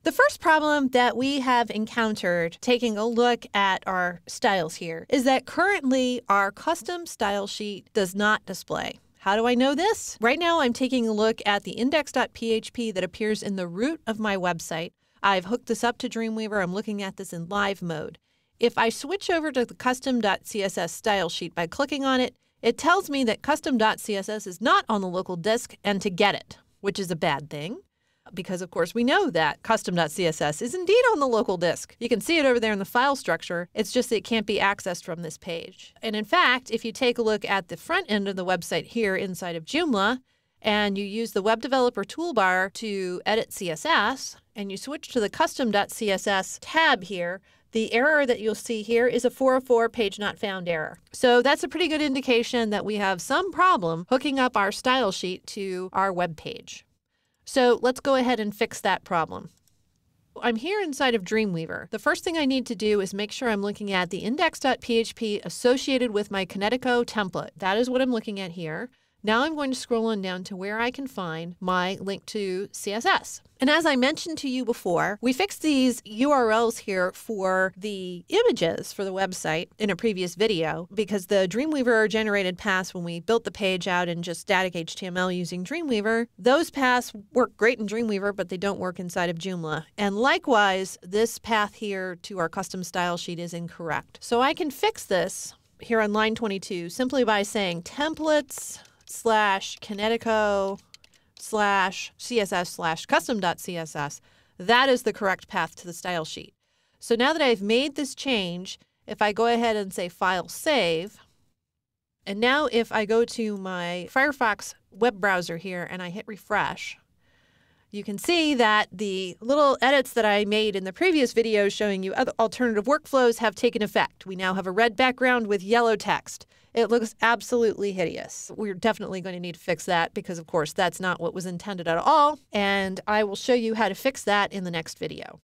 The first problem that we have encountered taking a look at our styles here is that currently our custom style sheet does not display. How do I know this? Right now I'm taking a look at the index.php that appears in the root of my website. I've hooked this up to Dreamweaver. I'm looking at this in live mode. If I switch over to the custom.css style sheet by clicking on it, it tells me that custom.css is not on the local disk and to get it, which is a bad thing. Because, of course, we know that custom.css is indeed on the local disk. You can see it over there in the file structure. It's just that it can't be accessed from this page. And in fact, if you take a look at the front end of the website here inside of Joomla, and you use the Web Developer toolbar to edit CSS, and you switch to the custom.css tab here, the error that you'll see here is a 404 page not found error. So that's a pretty good indication that we have some problem hooking up our style sheet to our web page. So let's go ahead and fix that problem. I'm here inside of Dreamweaver. The first thing I need to do is make sure I'm looking at the index.php associated with my Kinetico template. That is what I'm looking at here. Now I'm going to scroll on down to where I can find my link to CSS. And as I mentioned to you before, we fixed these URLs here for the images for the website in a previous video because the Dreamweaver generated paths when we built the page out in just static HTML using Dreamweaver, those paths work great in Dreamweaver, but they don't work inside of Joomla. And likewise, this path here to our custom style sheet is incorrect. So I can fix this here on line 22 simply by saying templates/Kinetico/CSS/custom.css. That is the correct path to the style sheet. So now that I've made this change, if I go ahead and say File Save, and now if I go to my Firefox web browser here and I hit refresh, you can see that the little edits that I made in the previous video showing you other alternative workflows have taken effect. We now have a red background with yellow text. It looks absolutely hideous. We're definitely going to need to fix that because, of course, that's not what was intended at all. And I will show you how to fix that in the next video.